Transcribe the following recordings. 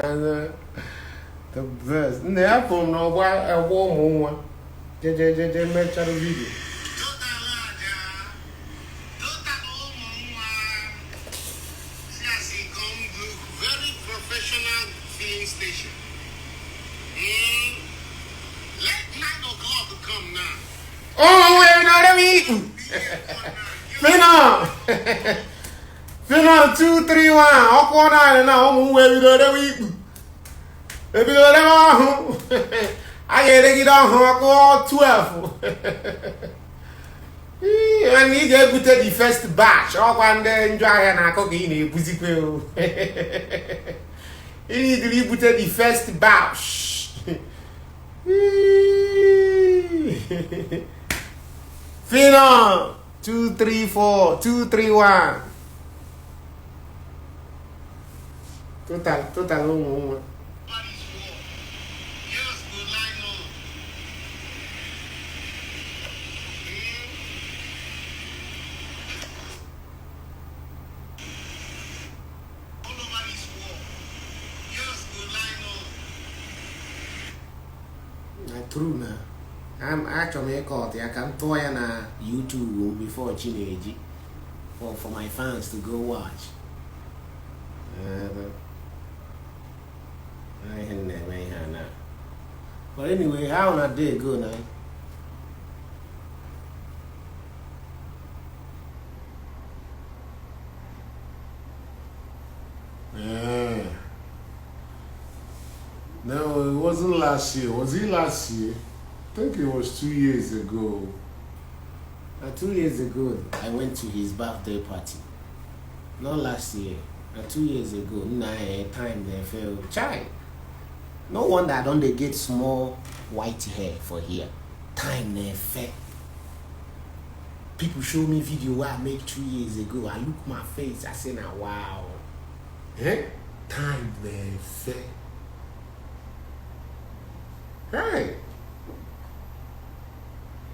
The best. Never know why a warm one. JJ make a video. Very professional filling station. Let 9 o'clock come now. Oh, we're not a week. Fina 2, 3, 1. I'll go on and now. Where we go the week. Maybe go down. I get it down. I'll go 12. I need to put the first batch. I'll go and enjoy and I'll go in a pussy pill. You need to put the first batch. Fina 2, 3, 4. 2, 3, 1. Total long. True now. I'm actually caught. I can toy on YouTube before teenage for my fans to go watch. I had now. But anyway, how not day go now? Yeah. No, it wasn't last year. Was it last year? I think it was 2 years ago. 2 years ago, I went to his birthday party. Not last year. 2 years ago, time they fell. Child. No wonder I don't get small white hair for here. Time they fell. People show me video where I made 2 years ago. I look my face. I say now, wow. Eh? Time they fell. Right.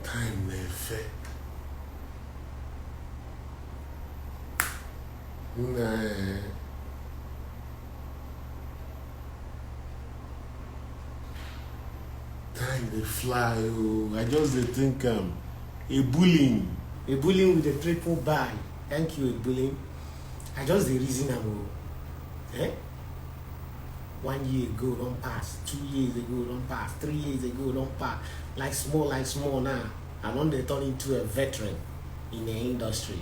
Time they fell. Nah. Time they fly. Oh, I just think a bullying with a triple buy. Thank you, a bullying. I just the reason I'm. Eh? 1 year ago, don't pass. 2 years ago, don't pass. 3 years ago, don't pass. Like small now. I'm on the turn into a veteran in the industry.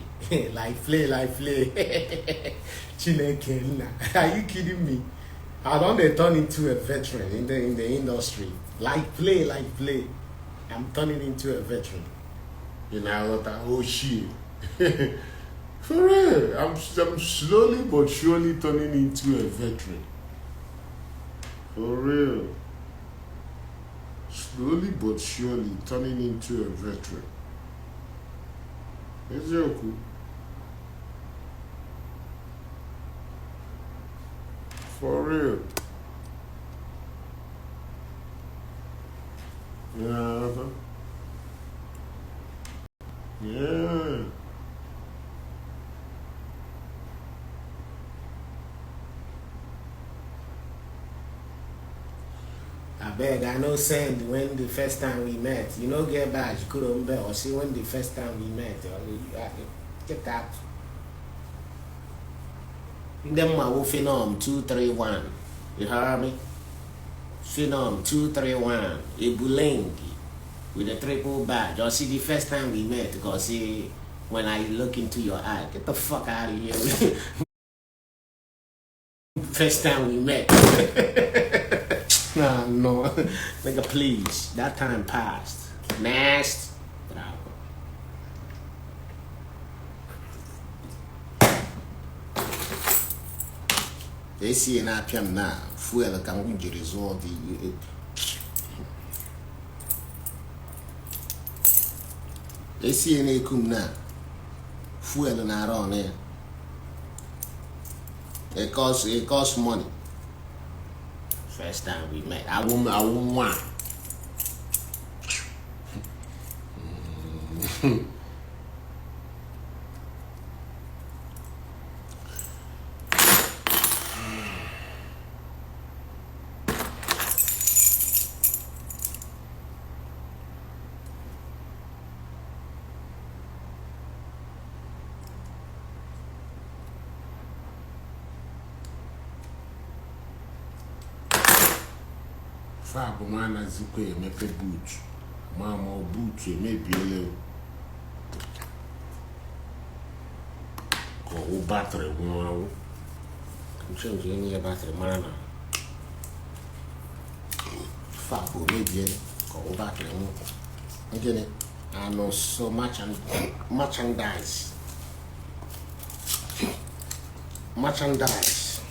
like play. Chineke. Are you kidding me? I don't turn into a veteran in the industry. Like play. I'm turning into a veteran. You know what? Oh shit. For real. I'm slowly but surely turning into a veteran. For real. Slowly but surely turning into a veteran. Is it cool? For real. Yeah. I beg, I know send when the first time we met. You know get back, you couldn't bear or see when the first time we met. Get that. Them my phenom 231. You heard me? Phenom 231. Ebulengi with a triple badge. Or see the first time we met, because see when I look into your eye, get the fuck out of here. First time we met. Nah, no. Nigga, please. That time passed. Next. Bravo. They see an APM now. Fuel can win the result. They see an Akum now. Fuel and around there. It costs money. First time we met, I won't want. Fabo mana zikwe mepe boot. Mama boot maybe ele. Ko battery wo. Change any battery mana. Fabo maybe ele ko battery wo. Again, I know so much and merchandise. Merchandise.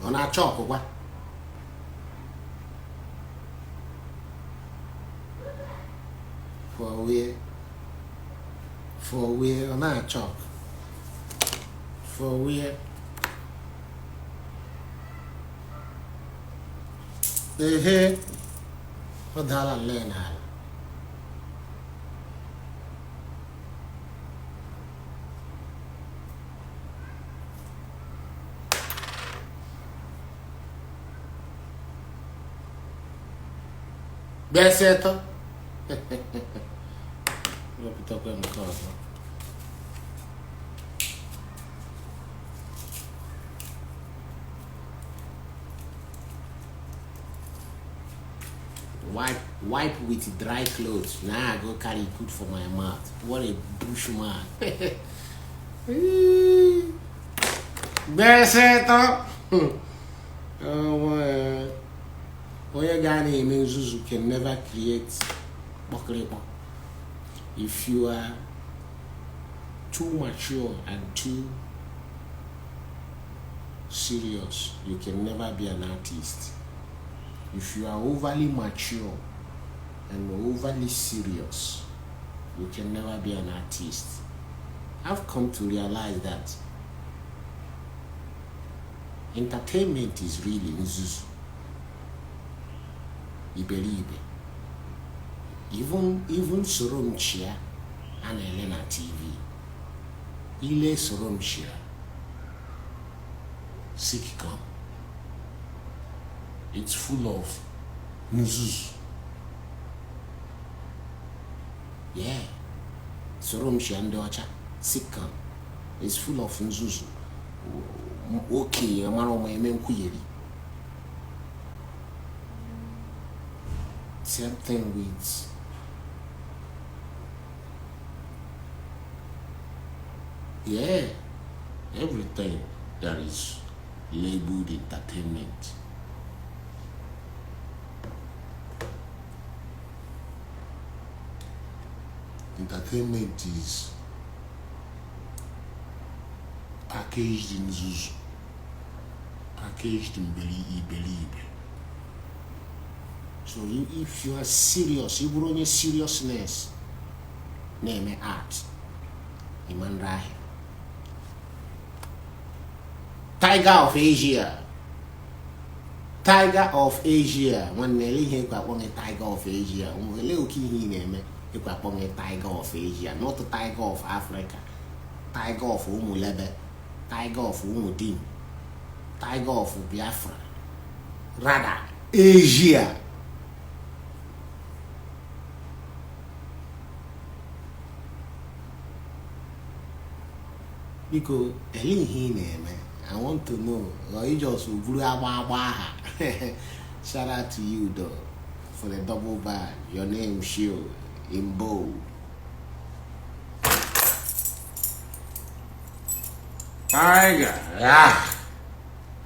On our chalk or what? For we on our chalk. For we what the hell learn all. That's it. Wipe with dry clothes. Now I go carry good for my mouth. What a bushman. That's it. Oh my. Oyagani means you can never create bokrepo. If you are too mature and too serious, you can never be an artist. If you are overly mature and overly serious, you can never be an artist. I've come to realize that entertainment is really nzuzu. Iberibe. Even Soromchia and Elena TV. Ile Soromchia. Sikikam. It's full of nzuzu. Yeah. Soromchia and Docha. Sikikam. It's full of nzuzu. Okay, amaro my men kuyeri. Same thing with everything that is labeled entertainment. Entertainment is packaged in Zuzu, packaged in Believe. So if you are serious, you bring your seriousness, name it art. Iman Rahi. Tiger of Asia. Tiger of Asia. When Nelly he got one Tiger of Asia. When little key name he got one Tiger of Asia, not the Tiger of Africa. Tiger of Umulebe. Tiger of Umudin. Tiger of Biafra. Rather, Asia. Because I want to know. Or you just shout out to you though for the double bag. Your name show in bold. Tiger, yeah.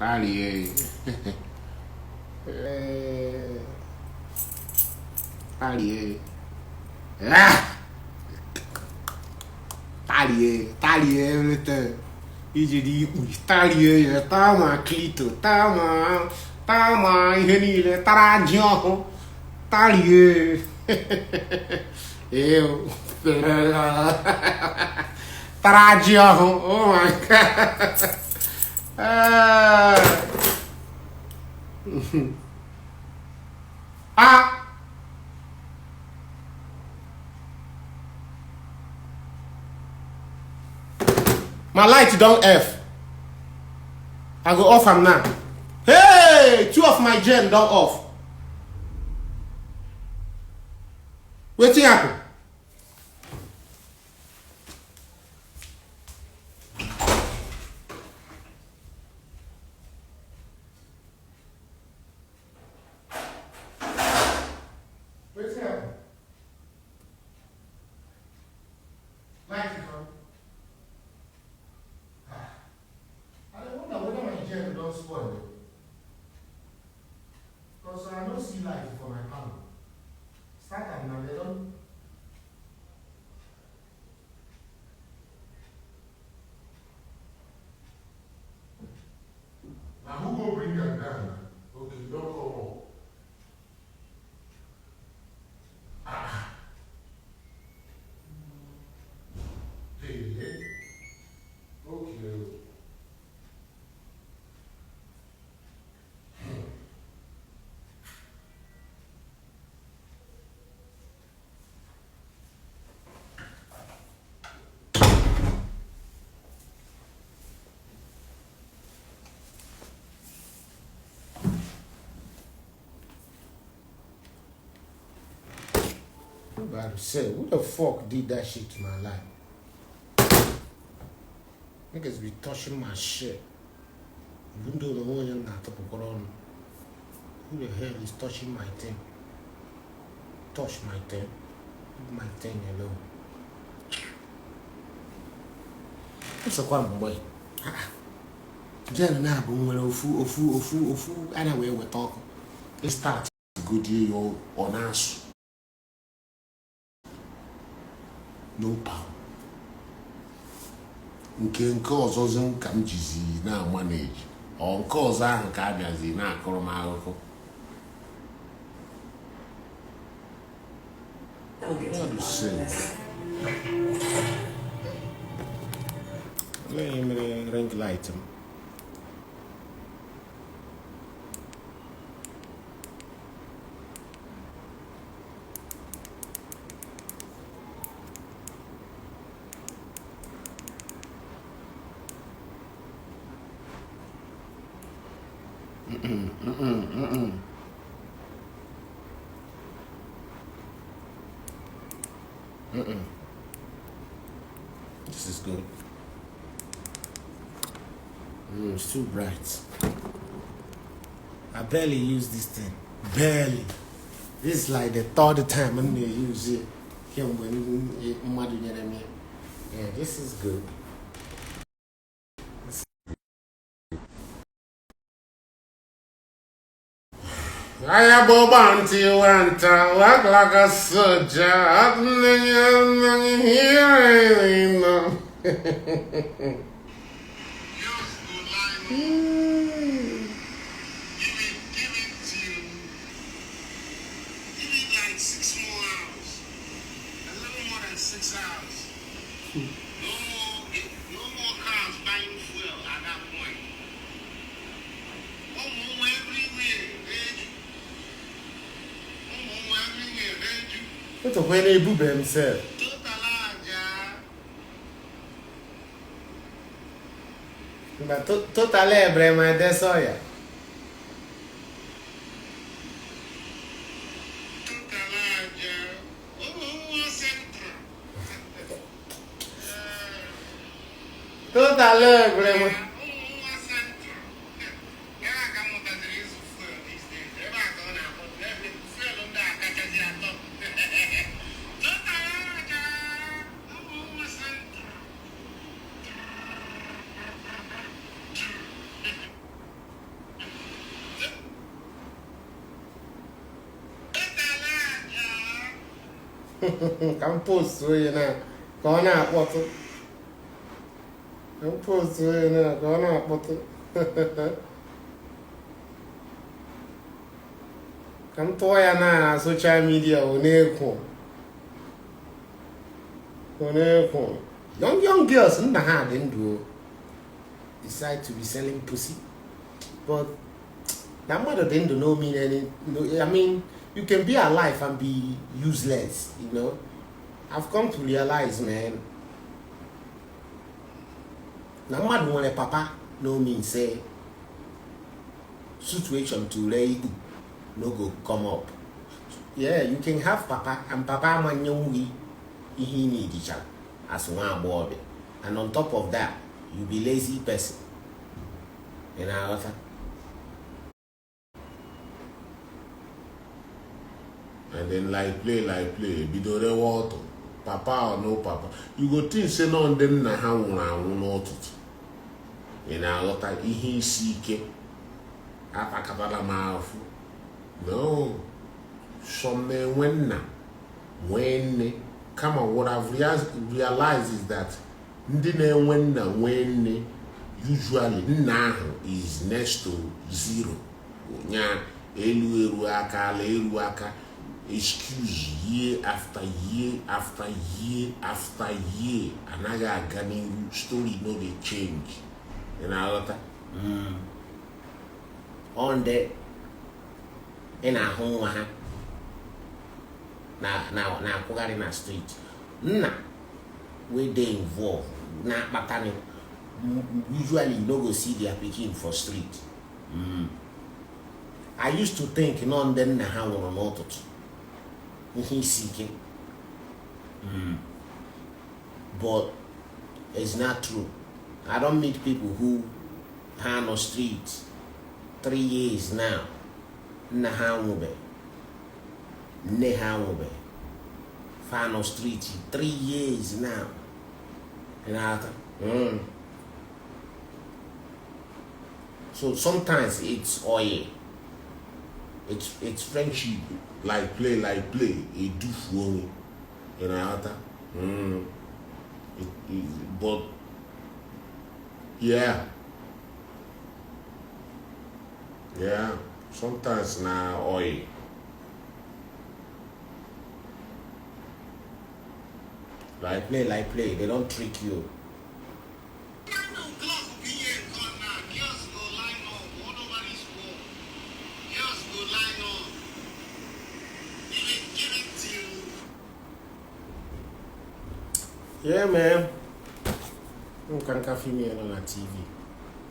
Allié. Allié. Ah. Talié, everything. Ijidi, talié, tama, clito, tama, henile, taradio, talié. Eu, taradio, oh my god. Ah. My light don't F. I go off am now. Hey, 2 of my gen don't off. Wetin happen? don't spoil it. Because I don't see light for my panel. Start at now, they don't. Now who will bring that down? Okay, don't come on. Ah. Hey, hey. Okay. I'm about to say, who the fuck did that shit to my life? Niggas be touching my shit. Even though the one I'm not top of Corona. Who the hell is touching my thing? Touch my thing. Leave my thing alone. What's a one boy? Then now, when ofu, anyway, we're talking. It starts good year on us. No power. Nke ọzọzọ nka m jizi na manage ọ nke ọzọ ahụ ka abịazi na akọrọ m akụkọ let me ring light him. This is good. It's too bright. I barely use this thing. Barely. This is like the third time I'm gonna use it. Yeah, this is good. I am Bobanti Wanta, like a soldier, What a when he boob himself. But totally, Brema, that's all ya. Totally, Brema. Come post you now. Go on out, water. Come post you now. Go on out, water. Come toy na social media oneko. Young girls in the hand do decide to be selling pussy, but that mother didn't know me any. I mean. You can be alive and be useless, you know. I've come to realize, man. No matter when a papa no mean say situation to lay no go come up. Yeah, you can have papa and papa man young he need each other as one boy. And on top of that, you be lazy person. You know what? And then like play, be the water, papa or no papa. You go think say no them na how no ị na-aghọta ihe isi ike atakatala m afụ. No, some na-enwe nna nwee nne, kama what I've realized is that ndị na-enwe nna nwee nne usually nna ahụ is next to zero. Nya elu eru aka, ala eru aka, excuse year after year after year after year, anaghị aga n'iru, story no dey change. Ị na-aghọta? On the ị na-ahụ nwa ha na-akwụgharị na street, nna wey dey involved na-akpatani usually you no go see their pikin for street. I used to think nọ ndị nna ha nwụrụ n'ụtụtụ ihe isi ike, but it's not true. I don't meet people who are on the street 3 years now. Nna ha nwụbe, nne ha nwụbe, fa on the street 3 years now. So sometimes it's oil, it's friendship, like play, a do for me. But yeah, sometimes now oil. Like play, they don't trick you. Yeah, man. You can cafe me on a TV.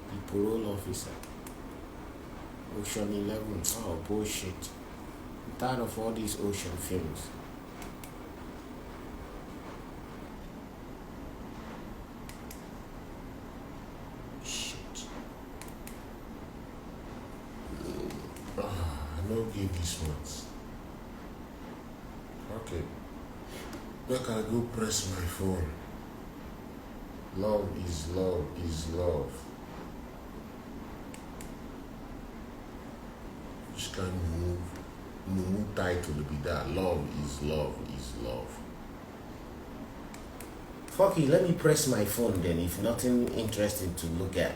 The parole officer. Ocean 11. Oh, bullshit. I'm tired of all these ocean films. Shit. I know give this month. Okay. Where can I go press my phone? Love is love is love. Just can't move title to be that. Love is love is love. Fuck it, let me press my phone then. If nothing interesting to look at,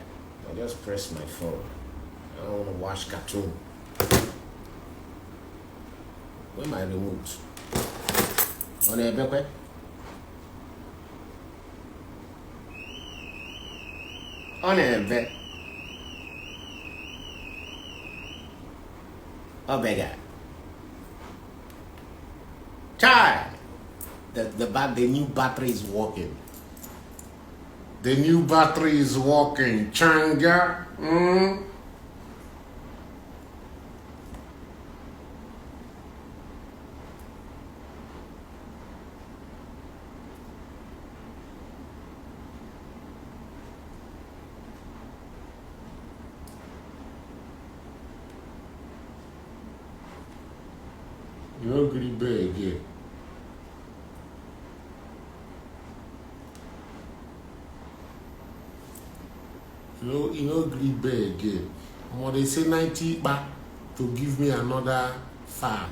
I'll just press my phone. I don't want to watch cartoon. Where my remote? On a back. On a back. Oh, beggar. Child. The new battery is working. The new battery is working. Changa. You don't agree bad again. You don't agree bad again. Or they say 90 back to give me another farm.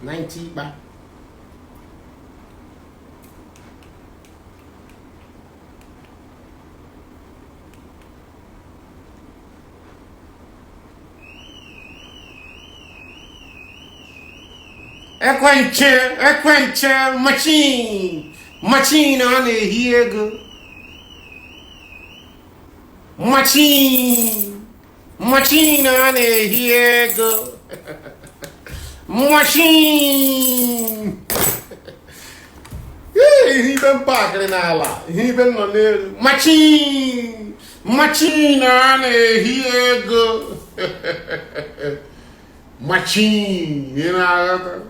90 back. Equenche, machine on the here go. Machine on the here go. Machine. He been parking a lot. He been on there. Machine on the here go. Machine, you know.